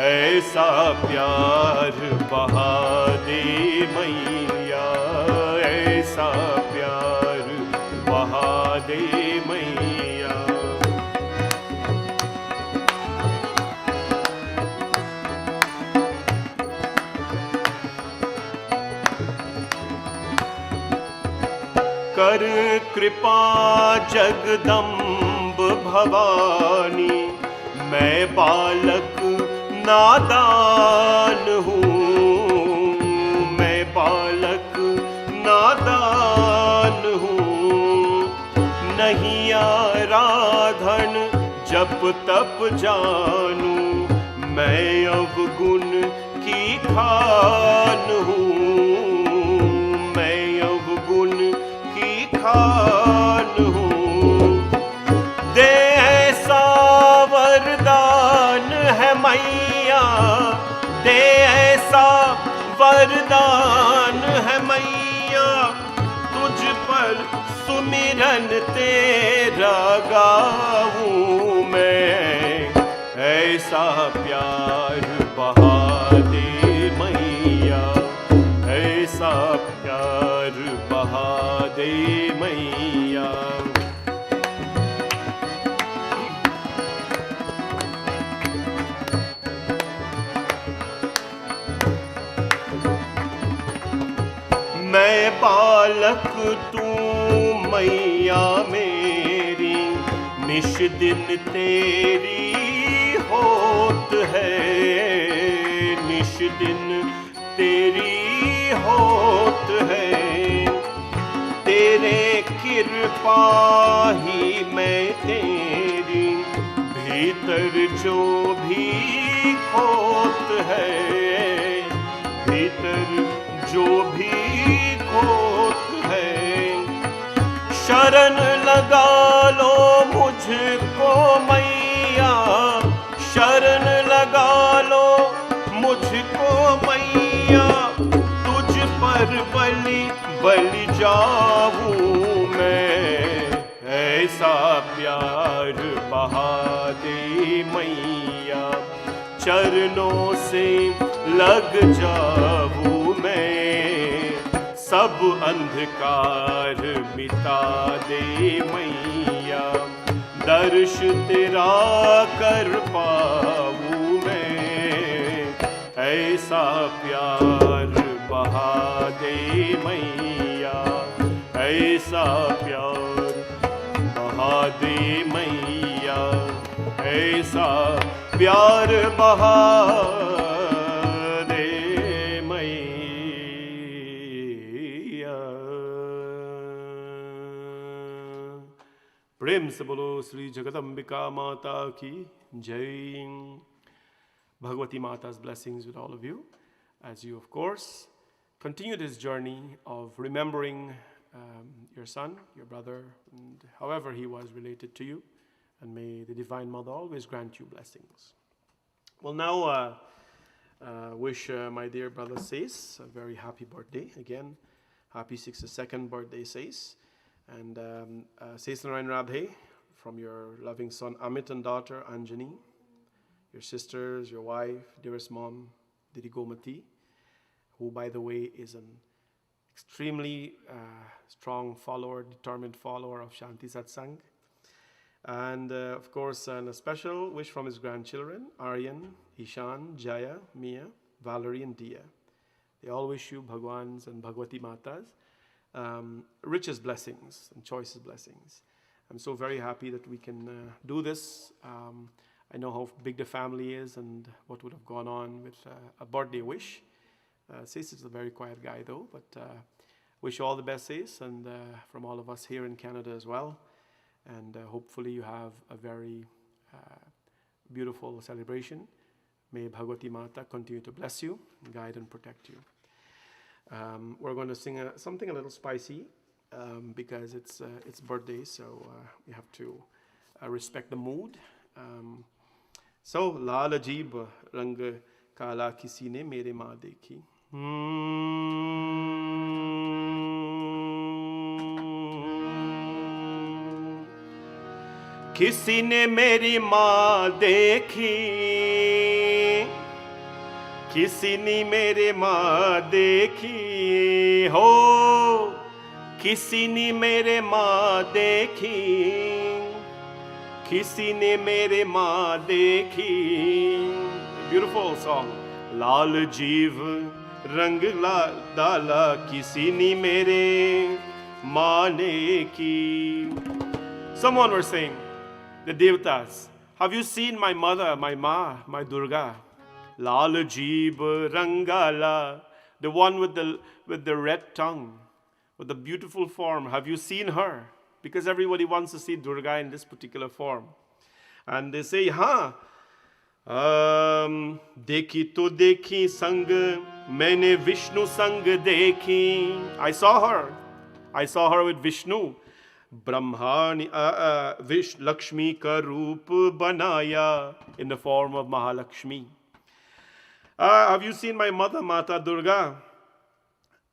ऐसा प्यार बहा दे मैया, ऐसा प्यार बहा दे मैया. कर कृपा जगदम्ब भवानी, मैं बालक नादान हूँ, मैं बालक नादान हूँ. नहीं आ रहा साधन जप तप जानू, मैं अवगुण की खान हूँ, मैं अवगुण की खान हूँ। दे ऐसा वरदान है मैया, दे ऐसा वरदान है मैया, तुझ पर सुमिरन तेरा गाऊं मैं। ऐसा प्यार बहा दे मैया, ऐसा प्यार बहा दे मैया। मैं बालक तू मैया मेरी, निश दिन तेरी होत है, निश दिन तेरी होत है। तेरे कृपा ही मैं तेरी, भीतर जो भी खोत है, भीतर जो भी खोत है। शरण लगा लो मुझको मैया, शरण लगा लो मुझको मैया, तुझ पर बलि जाऊं मैं। ऐसा प्यार बहा दे मैया, चरणों से लग जाऊं मैं। सब अंधकार मिटा दे मैया, दर्श तेरा कर पाऊं मैं। ऐसा प्यार बहा दे मैया, ऐसा प्यार बहा दे मैया, ऐसा प्यार बहा दे मैया। प्रेम से बोलो श्री जगदम्बिका माता की जय। Bhagavati Mata's blessings with all of you, as you of course continue this journey of remembering your son, your brother, and however he was related to you, and may the Divine Mother always grant you blessings. We'll now wish my dear brother Sais a very happy birthday again. Happy 62nd birthday, Sais. And Sais Narayan Radhe, from your loving son Amit and daughter Anjani, your sisters, your wife, dearest mom, Didi Gomati, who, by the way, is an extremely strong follower, determined follower of Shanti Satsangh. And, of course, and a special wish from his grandchildren, Aryan, Ishan, Jaya, Mia, Valerie, and Dia. They all wish you Bhagwan's and Bhagavati Mata's richest blessings and choicest blessings. I'm so very happy that we can do this. I know how big the family is and what would have gone on with a birthday wish. Sais is a very quiet guy though, but wish you all the best, Sais, and from all of us here in Canada as well. And hopefully you have a very beautiful celebration. May Bhagavati Mata continue to bless you, guide and protect you. We're going to sing something a little spicy because it's birthday, so we have to respect the mood. So, लाल अजीब रंग काला किसी ने मेरे माँ देखी। किसी ने मेरी माँ देखी, किसी ने मेरे माँ देखी हो, किसी ने मेरे माँ देखी, किसी ने मेरे माँ देखी। Beautiful song. लाल जीव रंग डाला किसी ने मेरे माँ ने की। Someone was saying, the Devatas, have you seen my mother, my Ma, my Durga? Lal Jeeb Rangala, the one with the red tongue, with the beautiful form. Have you seen her? because everybody wants to see Durga in this particular form. And they say, हाँ, देखी तो देखी संग मैंने विष्णु संग देखी. I saw her with Vishnu. Brahma ने लक्ष्मी का रूप बनाया, in the form of Mahalakshmi. Have you seen my mother, Mata Durga?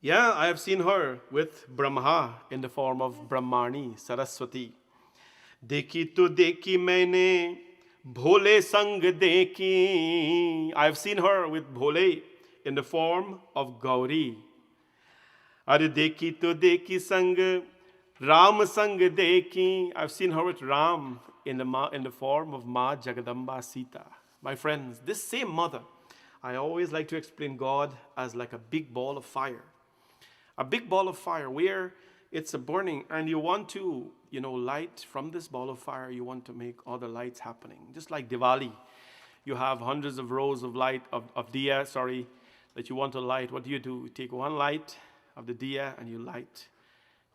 Yeah, I have seen her with Brahma in the form of Brahmani, Saraswati. देखी तो देखी मैंने भोले संग देखी. I have seen her with Bhole in the form of Gauri. अरे देखी तो देखी संग Ram संग देखी. I've seen her with Ram in the form of Ma Jagadamba Sita. My friends, this same mother, I always like to explain God as like a big ball of fire. A big ball of fire where it's a burning, and you want to, light from this ball of fire, you want to make other lights happening. Just like Diwali, you have hundreds of rows of light, of diya, that you want to light. What do? You take one light of the diya and you light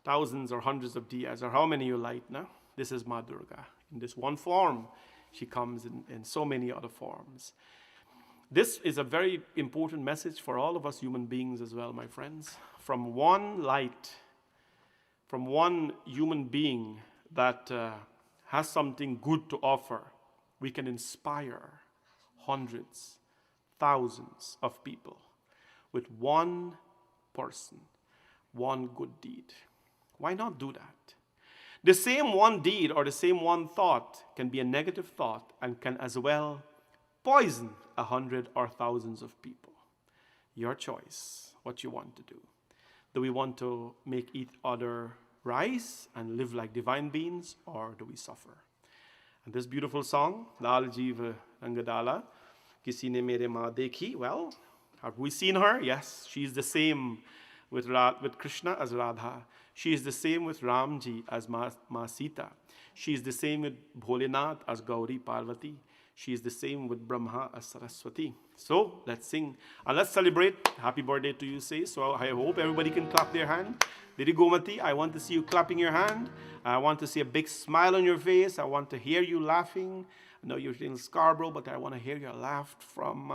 thousands or hundreds of diyas, or how many you light now? This is Ma Durga. In this one form, she comes in so many other forms. This is a very important message for all of us human beings as well, my friends. From one light, from one human being that has something good to offer, we can inspire hundreds, thousands of people with one person, one good deed. Why not do that? The same one deed or the same one thought can be a negative thought and can as well poison 100 or thousands of people. Your choice, what you want to do. Do we want to make each other rise and live like divine beings, or do we suffer? And this beautiful song, Lal Jeev Rangadala, Kisi ne mere maa dekhi. Well, have we seen her? Yes, she is the same with Krishna as Radha. She is the same with Ramji as Ma Sita. She is the same with Bholenath as Gauri Parvati. She is the same with Brahma as Saraswati. So let's sing and let's celebrate. Happy birthday to you, say. So I hope everybody can clap their hand. Didi Gomati, I want to see you clapping your hand. I want to see a big smile on your face. I want to hear you laughing. I know you're in Scarborough, but I want to hear your laugh from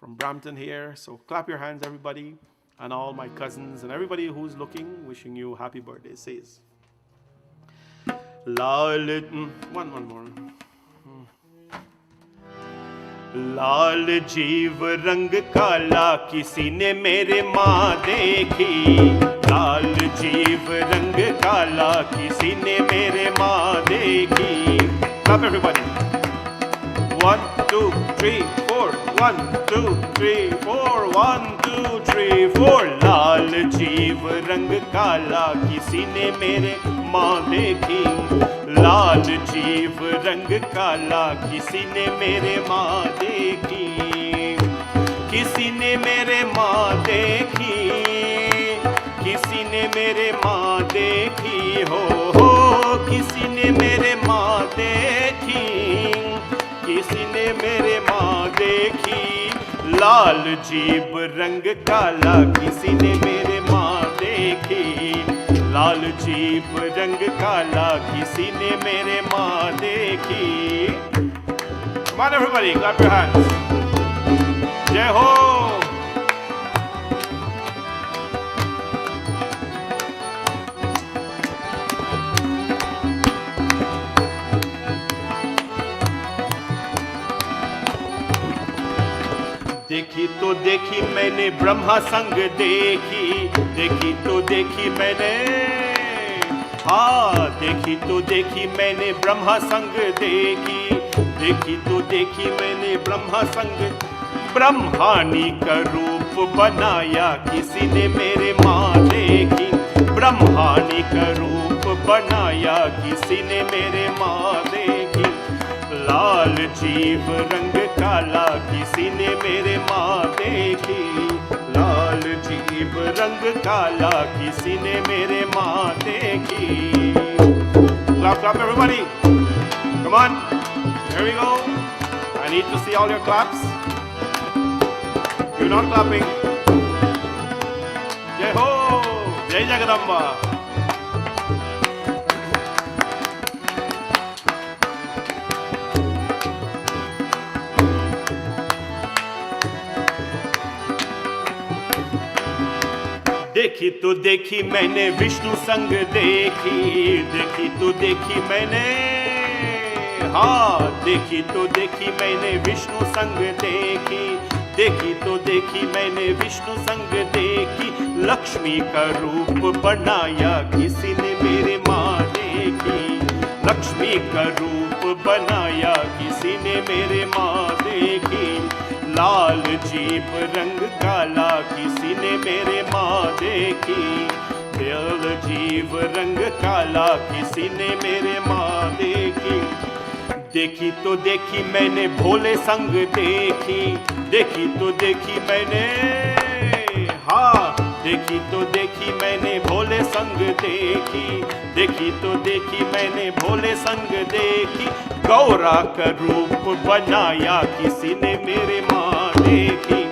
Brampton here. So clap your hands, everybody, and all my cousins and everybody who's looking, wishing you happy birthday, says. One more. लाल जीव रंग काला किसी ने मेरे माँ देखी. लाल जीव रंग काला किसी ने मेरे माँ देखी. Clap everybody. 1, 2, 3, 4. 1, 2, 3, 4. 1, 2, 3, 4. लाल जीव रंग काला किसी ने मेरे माँ देखी. लाल जीव रंग काला किसी ने मेरे माँ देखी. किसी ने मेरे माँ देखी. किसी ने मेरे माँ देखी. हो किसी ने मेरे माँ देखी. किसी ने मेरे माँ देखी. लाल जीव रंग काला किसी ने मेरे माँ देखी. लाल जीव रंग काला किसी ने मेरे माँ देखी. Come on everybody, clap your hands. Jai Ho. देखी तो देखी मैंने ब्रह्मा संग देखी. देखी तो देखी मैंने, हाँ देखी तो देखी मैंने ब्रह्मा संग देखी. देखी तो देखी मैंने ब्रह्मा संग. ब्रह्मानी का रूप बनाया किसी ने मेरे माँ देखी. ब्रह्मानी का रूप बनाया किसी ने मेरे माँ देखी. लाल जीव रंग काला किसी ने मेरे माँ देखी. लाल जीव रंग काला किसी ने मेरे माँ देखी. Clap, clap everybody. Come on. Here we go. I need to see all your claps. You're not clapping. Jai Ho. Jai Jagadamba. देखी तो देखी मैंने विष्णु संग देखी, देखी तो देखी मैंने, हाँ देखी तो देखी मैंने विष्णु संग देखी, देखी तो देखी मैंने विष्णु संग देखी। लक्ष्मी का रूप बनाया किसी ने मेरे माँ देखी, लक्ष्मी का रूप बनाया किसी ने मेरे माँ देखी। लाल जीप रंग काला किसी ने मेरे माँ देखी, लाल जीव रंग काला किसी ने मेरे माँ देखी। देखी तो देखी मैंने भोले संग देखी, देखी तो देखी मैंने, हाँ देखी तो देखी मैंने भोले संग देखी, देखी तो देखी मैंने भोले संग देखी। गौरा का रूप बनाया किसी ने मेरे माँ देखी,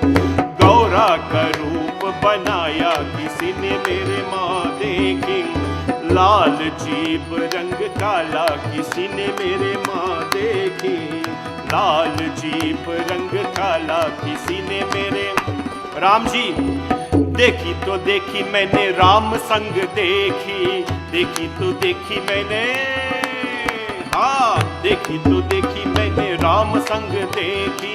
गौरा का रूप बनाया किसी ने मेरे माँ देखी। लाल जीभ रंग काला किसी ने मेरे माँ देखी, लाल जीभ रंग काला किसी ने मेरे, राम जी देखी तो देखी मैंने राम संग देखी, देखी तो देखी मैंने, हाँ देखी तो देखी मैंने राम संग देखी,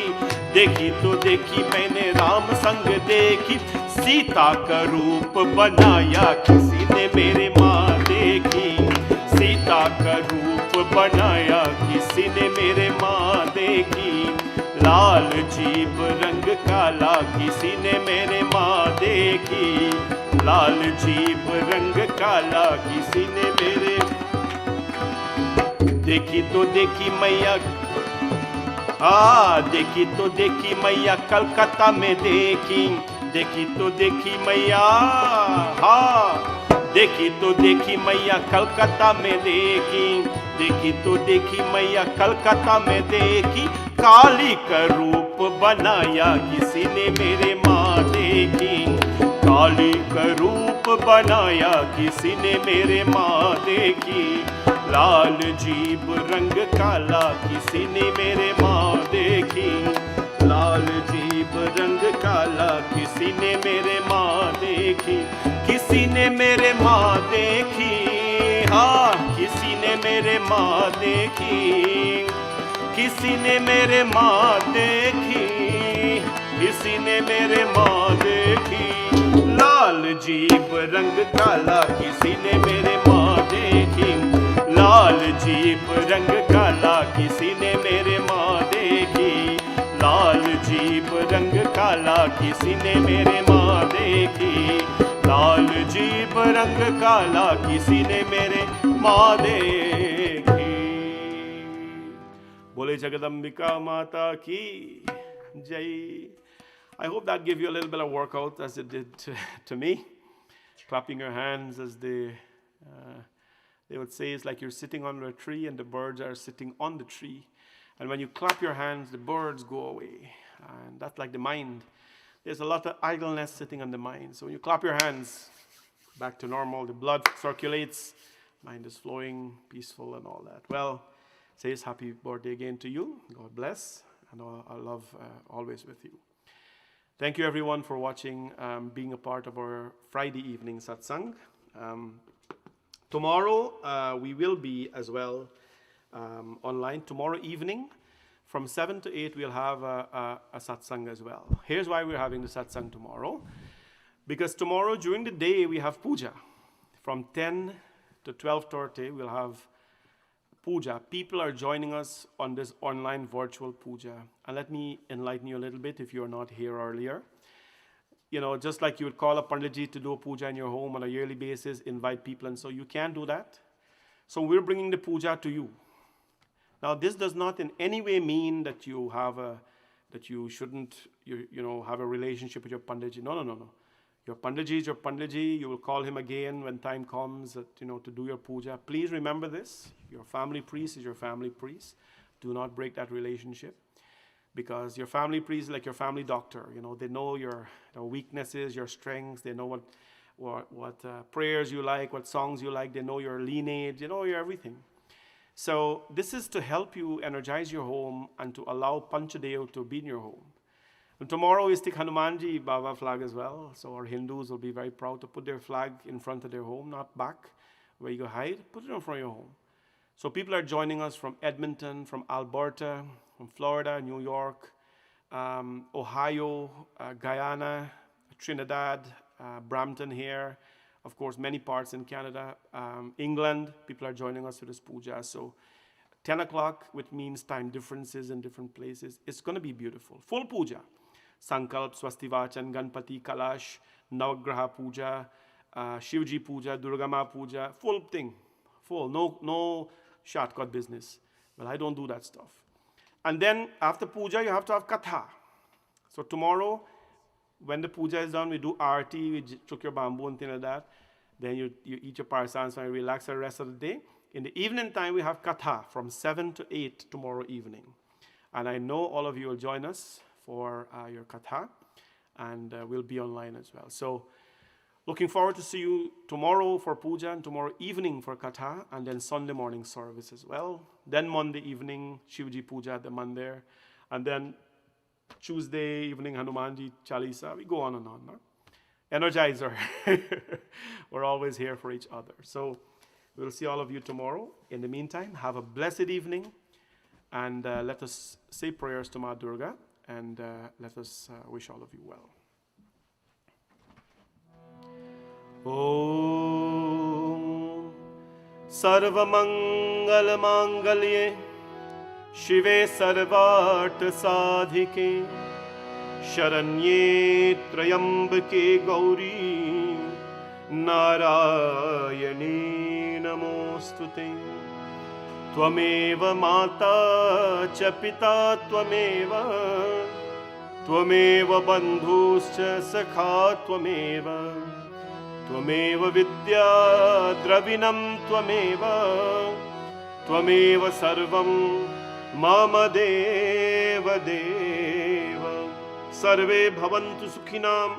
देखी तो देखी मैंने राम संग देखी। सीता का रूप बनाया किसी ने मेरे माँ देखी, सीता का रूप बनाया किसी ने मेरे माँ देखी। लाल जीभ रंग काला किसी ने मेरे माँ देखी, लाल जीभ रंग काला किसी ने मेरे, देखी तो देखी मैया, देखी तो देखी मैया कलकत्ता में देखी, देखी तो देखी मैया, देखी तो देखी मैया कलकत्ता में देखी, देखी तो देखी मैया कलकत्ता में देखी। काली का रूप बनाया किसी ने मेरे माँ देखी, काली का रूप बनाया किसी ने मेरे माँ देखी। लाल जीभ रंग काला किसी ने मेरे माँ देखी, लाल जीभ रंग काला किसी ने मेरे माँ देखी। किसी ने मेरे माँ देखी, हाँ किसी ने मेरे माँ देखी, किसी ने मेरे माँ देखी, किसी ने मेरे माँ देखी। लाल जीभ रंग काला किसी ने मेरे माँ देखी, लाल जीभ रंग काला किसी ने मेरे माँ देखी, लाल जीभ रंग काला किसी ने मेरे माँ देखी, लाल जीभ रंग काला किसी ने मेरे माँ देखी। बोले जगदम्बिका माता की जय। I hope that gave you a little bit of workout as it did to me. Clapping your hands as they would say, it's like you're sitting under a tree and the birds are sitting on the tree. And when you clap your hands, the birds go away. And that's like the mind. There's a lot of idleness sitting on the mind. So when you clap your hands, back to normal, the blood circulates, mind is flowing, peaceful and all that. Well, says happy birthday again to you. God bless. And our love always with you. Thank you everyone for watching, being a part of our Friday evening satsang. Tomorrow we will be as well online. Tomorrow evening from 7 to 8 we'll have a satsang as well. Here's why we're having the satsang tomorrow. Because tomorrow during the day we have puja. From 10 to 12:30 we'll have puja. People are joining us on this online virtual puja. And let me enlighten you a little bit if you are not here earlier. You know, just like you would call a Panditji to do a puja in your home on a yearly basis, invite people, and so you can't do that. So we're bringing the puja to you. Now, this does not in any way mean that you have that you shouldn't, have a relationship with your Panditji. No. Your Panditji is your Panditji. You will call him again when time comes, to do your puja. Please remember this. Your family priest is your family priest. Do not break that relationship. Because your family priest is like your family doctor. They know your weaknesses, your strengths. They know what prayers you like, what songs you like. They know your lineage. They know your everything. So this is to help you energize your home and to allow Panchadev to be in your home. And tomorrow we stick Hanumanji Baba flag as well. So our Hindus will be very proud to put their flag in front of their home, not back where you go hide. Put it in front of your home. So people are joining us from Edmonton, from Alberta, from Florida, New York, Ohio, Guyana, Trinidad, Brampton here, of course, many parts in Canada, England. People are joining us for this puja. So 10 o'clock, which means time differences in different places. It's going to be beautiful. Full puja. Sankalp, Swastivachan, Ganpati, Kalash, Navagraha Puja, Shivji Puja, Durga Ma Puja, full thing. Full. No shortcut business. Well, I don't do that stuff. And then after puja, you have to have katha. So tomorrow, when the puja is done, we do arti, we chuck your bamboo and things like that. Then you eat your parsans and relax the rest of the day. In the evening time, we have katha from 7 to 8 tomorrow evening. And I know all of you will join us for your katha, and we'll be online as well. So looking forward to see you tomorrow for puja and tomorrow evening for katha, and then Sunday morning service as well. Then Monday evening, Shivji puja at the mandir, and then Tuesday evening, Hanumanji Chalisa. We go on and on. No? Energizer. We're always here for each other. So we'll see all of you tomorrow. In the meantime, have a blessed evening, and let us say prayers to Ma Durga, and let us wish all of you well. Om Sarvamangal Mangalye Shive Sarvat Sadhike Sharanye Trayambake Gauri Narayane Namostute Tvameva Mata Cha Pita Tvameva Tvameva Bandhuscha Sakha Tvameva Tvameva Vidya Dravinam Tvameva Tvameva Sarvam Mama Deva Deva Sarve Bhavantu Sukhinam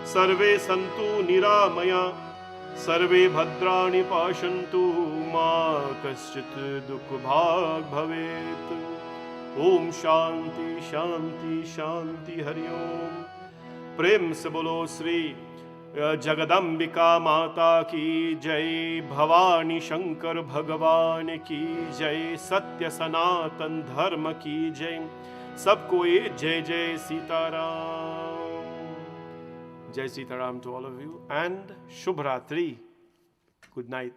Sarve Santu Niramaya Sarve Bhadrani Pashantu Ma Kaschit Dukh Bhag Bhavet Om Shanti Shanti Shanti Hari Om Prem se bolo Sri Jagdambika माता की जय, भवानी शंकर भगवान की जय, सत्य सनातन धर्म की जय, सबको ये जय जय Sitaram. Jai Sitaram to all of you, and Shubh Ratri. Good night.